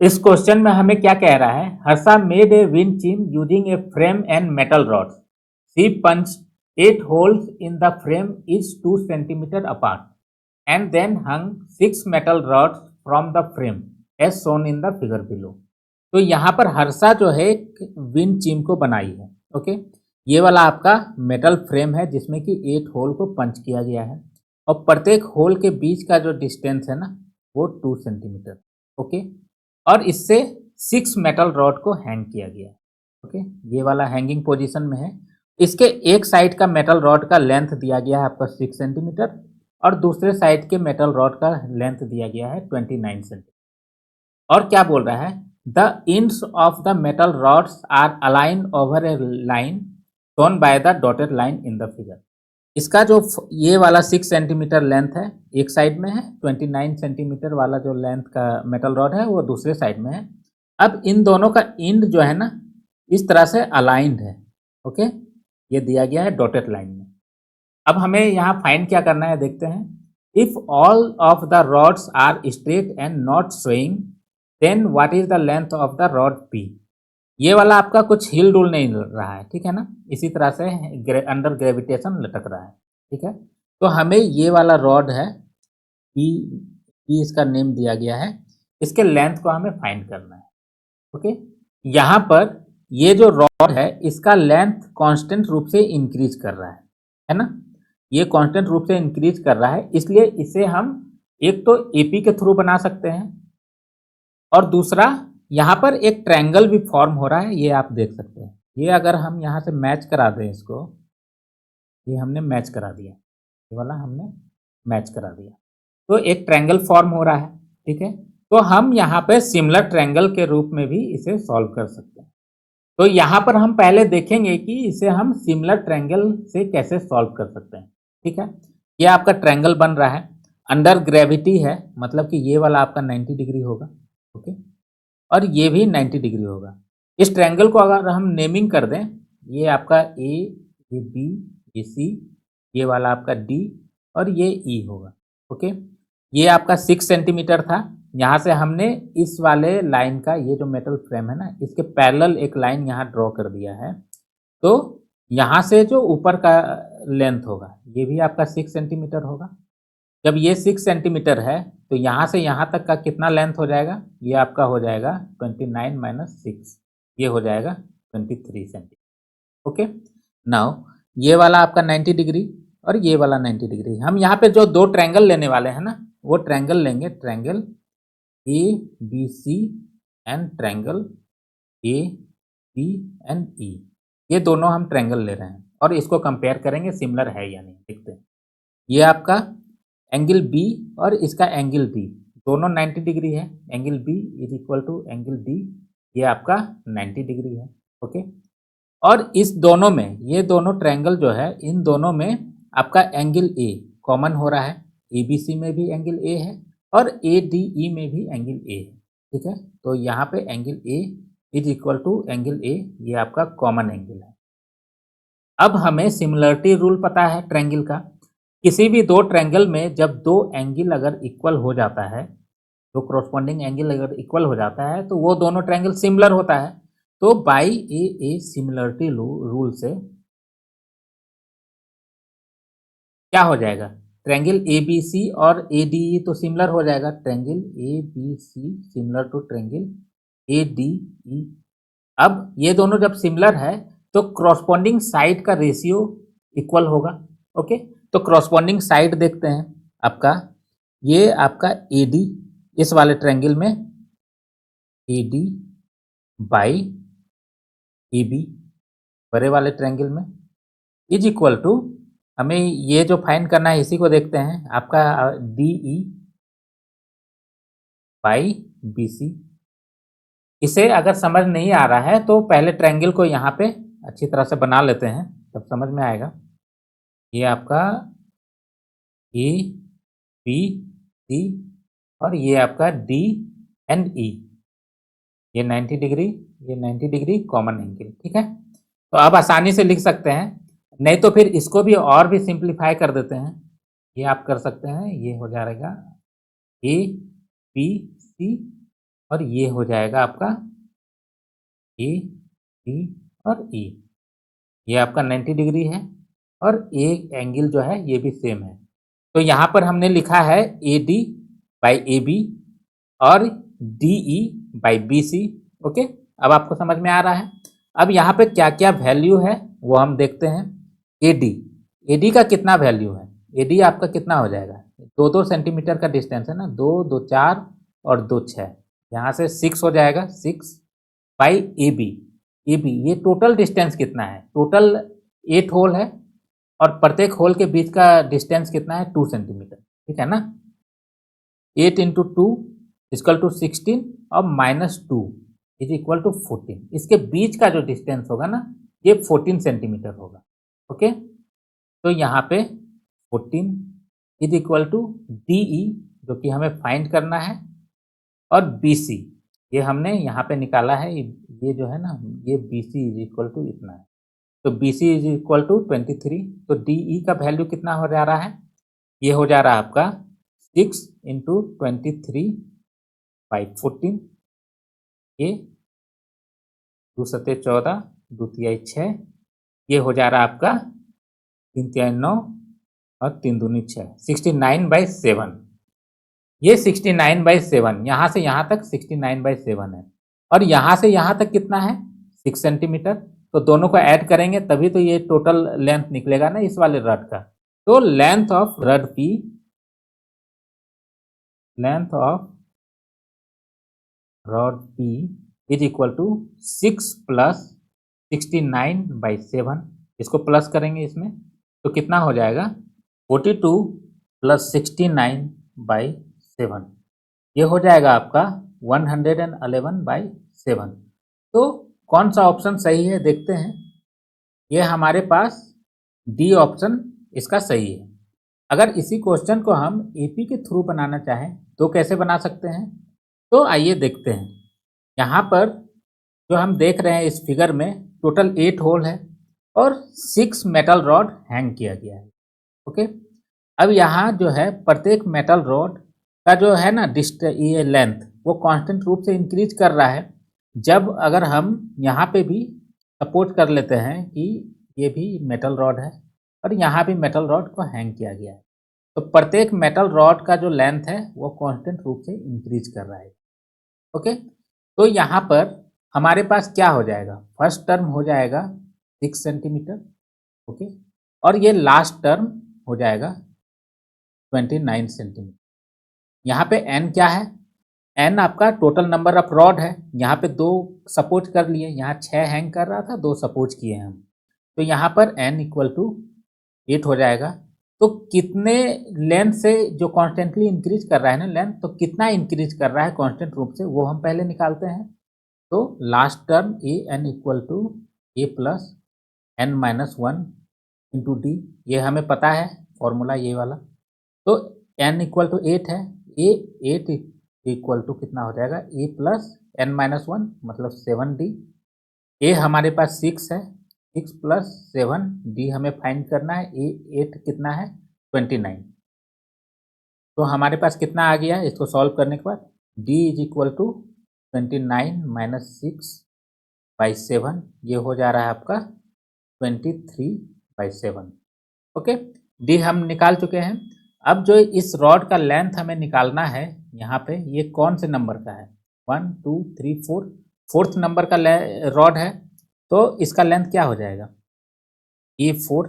इस क्वेश्चन में हमें क्या कह रहा है, Harsha made a wind chime using a frame and metal rods. She punch 8 holes in the frame is 2 centimetre apart and then hung 6 metal rods from the frame as shown in the figure below. तो यहाँ पर हर्षा जो है wind चिम को बनाई है। Okay, ये वाला आपका मेटल फ्रेम है जिसमें कि 8 होल को पंच किया गया है और प्रत्येक होल के बीच का जो डिस्टेंस है ना वो 2 सेंटीमीटर। ओके, और इससे 6 मेटल रॉड को हैंग किया गया है। ओके, ये वाला हैंगिंग पोजीशन में है। इसके एक साइड का मेटल रॉड का लेंथ दिया गया है आपका 6 सेंटीमीटर और दूसरे साइड के मेटल रॉड का लेंथ दिया गया है 29 सेंटीमीटर। और क्या बोल रहा है, the ends of the metal rods are align over a line shown by the dotted line in the figure. इसका जो ये वाला 6 सेंटीमीटर लेंथ है एक साइड में है, 29 सेंटीमीटर वाला जो लेंथ का मेटल रॉड है वो दूसरे साइड में है। अब इन दोनों का इंड जो है ना इस तरह से अलाइंड है। ओके, ये दिया गया है डॉटेड लाइन में। अब हमें यहाँ फाइंड क्या करना है देखते हैं। If all of the rods are straight and not swaying then what is the length of the rod P. ये वाला आपका कुछ हिल डुल नहीं रहा है, ठीक है ना, इसी तरह से अंडर ग्रेविटेशन लटक रहा है। ठीक है, तो हमें ये वाला रॉड है पी, इसका नेम दिया गया है, इसके लेंथ को हमें फाइंड करना है। ओके, यहाँ पर ये जो रॉड है इसका लेंथ कांस्टेंट रूप से इंक्रीज कर रहा है ना, ये कांस्टेंट रूप से इंक्रीज कर रहा है, इसलिए इसे हम एक तो एपी के थ्रू बना सकते हैं और दूसरा यहाँ पर एक ट्रायंगल भी फॉर्म हो रहा है, ये आप देख सकते हैं। ये अगर हम यहाँ से मैच करा दें इसको, ये हमने मैच करा दिया, ये वाला हमने मैच करा दिया, तो एक ट्रायंगल फॉर्म हो रहा है। ठीक है, तो हम यहाँ पे सिमिलर ट्रायंगल के रूप में भी इसे सॉल्व कर सकते हैं। तो यहाँ पर हम पहले देखेंगे कि इसे हम सिमिलर ट्रायंगल से कैसे सॉल्व कर सकते हैं। ठीक है, ये आपका ट्रायंगल बन रहा है, अंडर ग्रेविटी है, मतलब कि ये वाला आपका 90 डिग्री होगा। ओके, और ये भी 90 डिग्री होगा। इस ट्रायंगल को अगर हम नेमिंग कर दें, ये आपका ए, ये बी, ये सी, ये वाला आपका डी और ये ई होगा। ओके, ये आपका 6 सेंटीमीटर था, यहाँ से हमने इस वाले लाइन का, ये जो मेटल फ्रेम है ना इसके पैरेलल एक लाइन यहाँ ड्रॉ कर दिया है। तो यहाँ से जो ऊपर का लेंथ होगा ये भी आपका 6 सेंटीमीटर होगा। जब ये 6 सेंटीमीटर है तो यहाँ से यहाँ तक का कितना लेंथ हो जाएगा, ये आपका हो जाएगा 29 माइनस 6, ये हो जाएगा 23 सेंटीमीटर। ओके, नाउ ये वाला आपका 90 डिग्री और ये वाला 90 डिग्री। हम यहाँ पे जो दो ट्रायंगल लेने वाले हैं ना वो ट्रायंगल लेंगे, triangle A B C and triangle A B and E. ये दोनों हम ट्रायंगल ले रहे हैं और इसको कंपेयर करेंगे सिमिलर है या नहीं, देखते हैं। ये आपका एंगल बी और इसका एंगल डी दोनों 90 डिग्री है, angle B is equal to angle D, ये आपका 90 डिग्री है। ओके, और इस दोनों में, ये दोनों ट्रायंगल जो है इन दोनों में आपका एंगल ए कॉमन हो रहा है, ए बी सी में भी एंगल ए है और ए डी ई में भी एंगल ए है। ठीक है, तो यहाँ पे angle A is equal to angle A, ये आपका कॉमन एंगल है। अब हमें सिमिलरिटी रूल पता है ट्रायंगल का, किसी भी दो ट्रायंगल में जब दो एंगल अगर इक्वल हो जाता है, तो कॉरस्पॉन्डिंग एंगल अगर इक्वल हो जाता है तो वो दोनों ट्रायंगल सिमिलर होता है। तो बाई ए सिमिलरिटी रूल से क्या हो जाएगा, ट्रायंगल ए बी सी और ए डी ई तो सिमिलर हो जाएगा, triangle A B C similar to triangle A D E. अब ये दोनों जब सिमिलर है तो कॉरस्पॉन्डिंग साइड का रेशियो इक्वल होगा। ओके, तो कॉरस्पॉन्डिंग साइड देखते हैं आपका, ये आपका ए डी इस वाले ट्रायंगल में A D by A B बड़े वाले ट्रायंगल में इज इक्वल टू, हमें ये जो फाइंड करना है इसी को देखते हैं, आपका D E by B C. इसे अगर समझ नहीं आ रहा है तो पहले ट्रायंगल को यहाँ पे अच्छी तरह से बना लेते हैं तब समझ में आएगा। ये आपका ए बी सी और ये आपका डी एंड ई, ये 90 डिग्री, ये 90 डिग्री कॉमन एंगल। ठीक है, तो अब आसानी से लिख सकते हैं, नहीं तो फिर इसको भी और भी सिंप्लीफाई कर देते हैं, ये आप कर सकते हैं। ये हो जाएगा ए बी सी और ये हो जाएगा आपका ए बी और ई। ये आपका 90 डिग्री है और ए एंगल जो है ये भी सेम है। तो यहाँ पर हमने लिखा है A D by A B और D E by B C. Okay, अब आपको समझ में आ रहा है। अब यहाँ पे क्या क्या वैल्यू है वो हम देखते हैं। ए डी का कितना वैल्यू है? ए डी आपका कितना हो जाएगा? 2-2 सेंटीमीटर का डिस्टेंस है ना, 2 2 4 और 2 6, यहाँ से 6 हो जाएगा, 6 by A B. A B ये टोटल डिस्टेंस कितना है? टोटल 8 होल है और प्रत्येक होल के बीच का डिस्टेंस कितना है? 2 सेंटीमीटर। ठीक है ना। 8 इंटू 2 इक्वल टू 16 और -2 इज इक्वल टू 14। इसके बीच का जो डिस्टेंस होगा ना ये 14 सेंटीमीटर होगा। ओके, तो यहाँ पे 14 is equal to D E जो कि हमें फाइंड करना है और बी सी ये हमने यहाँ पे निकाला है। ये जो है ना ये B C is equal to इतना है। तो B C is equal to 23। तो डी ई का वैल्यू कितना हो जा रहा है? ये हो जा रहा है आपका 6 इंटू 23 बाई 14। ये 2 सत्ते 14, 2 तिहाई 6, ये हो जा रहा है आपका 3 तिहाई 9 और 3 दूनी 6, 69/7। ये 69/7, यहाँ से यहाँ तक 69/7 है और यहाँ से यहाँ तक कितना है? 6 सेंटीमीटर। तो दोनों को ऐड करेंगे तभी तो ये टोटल लेंथ निकलेगा ना इस वाले रड का। तो length of rod P, length of rod P is equal to 6 plus 69/7। इसको प्लस करेंगे इसमें तो कितना हो जाएगा? 42 प्लस 69/7, ये हो जाएगा आपका 111/7। तो कौन सा ऑप्शन सही है देखते हैं। ये हमारे पास डी ऑप्शन इसका सही है। अगर इसी क्वेश्चन को हम एपी के थ्रू बनाना चाहें तो कैसे बना सकते हैं? तो आइए देखते हैं। यहाँ पर जो हम देख रहे हैं इस फिगर में टोटल 8 होल है और 6 मेटल रॉड हैंग किया गया है। ओके, अब यहाँ जो है प्रत्येक मेटल रॉड का जो है ना ये लेंथ वो कांस्टेंट रूप से इंक्रीज कर रहा है। जब अगर हम यहाँ पे भी सपोर्ट कर लेते हैं कि ये भी मेटल रॉड है और यहाँ भी मेटल रॉड को हैंग किया गया है, तो प्रत्येक मेटल रॉड का जो लेंथ है वो कांस्टेंट रूप से इंक्रीज कर रहा है। ओके, तो यहाँ पर हमारे पास क्या हो जाएगा? फर्स्ट टर्म हो जाएगा 6 सेंटीमीटर। ओके, और ये लास्ट टर्म हो जाएगा 29 सेंटीमीटर। यहाँ पे n क्या है? n आपका टोटल नंबर ऑफ रॉड है। यहाँ पे 2 सपोर्ट कर लिए, यहाँ 6 हैंग कर रहा था, 2 सपोर्ट किए हम, तो यहाँ पर n इक्वल टू 8 हो जाएगा। तो कितने लेंथ से जो कॉन्स्टेंटली इंक्रीज कर रहा है ना लेंथ, तो कितना इंक्रीज कर रहा है कॉन्स्टेंट रूप से वो हम पहले निकालते हैं। तो last term A N equal to A plus n minus 1 into D, ये हमें पता है फॉर्मूला ये वाला। तो n इक्वल टू 8 है, ए 8 इक्वल टू कितना हो जाएगा? ए प्लस n माइनस 1 मतलब 7d। ए हमारे पास 6 है, 6 प्लस 7 डी हमें फाइंड करना है। ए 8 कितना है? 29। तो हमारे पास कितना आ गया इसको सॉल्व करने के बाद? D is equal to 29 minus 6/7, ये हो जा रहा है आपका 23/7। ओके, डी हम निकाल चुके हैं। अब जो इस रॉड का लेंथ हमें निकालना है यहाँ पे, ये कौन से नंबर का है? 1 2 3 4, फोर्थ नंबर का रॉड है। तो इसका लेंथ क्या हो जाएगा? A4।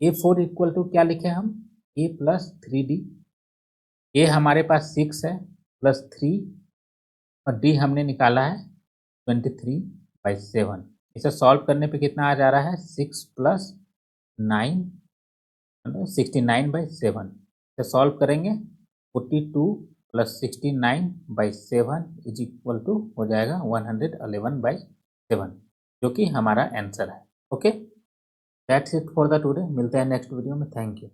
A4 इक्वल टू क्या लिखे हम? A plus 3D। ए हमारे पास 6 है प्लस 3 और डी हमने निकाला है 23/7। इसे सॉल्व करने पे कितना आ जा रहा है? 6 प्लस 9 69/7। इसे सॉल्व करेंगे 42 प्लस 69/7 इज इक्वल टू हो जाएगा 111/7, जो कि हमारा आंसर है। Okay, that's it for the today. मिलते हैं नेक्स्ट वीडियो में। Thank you.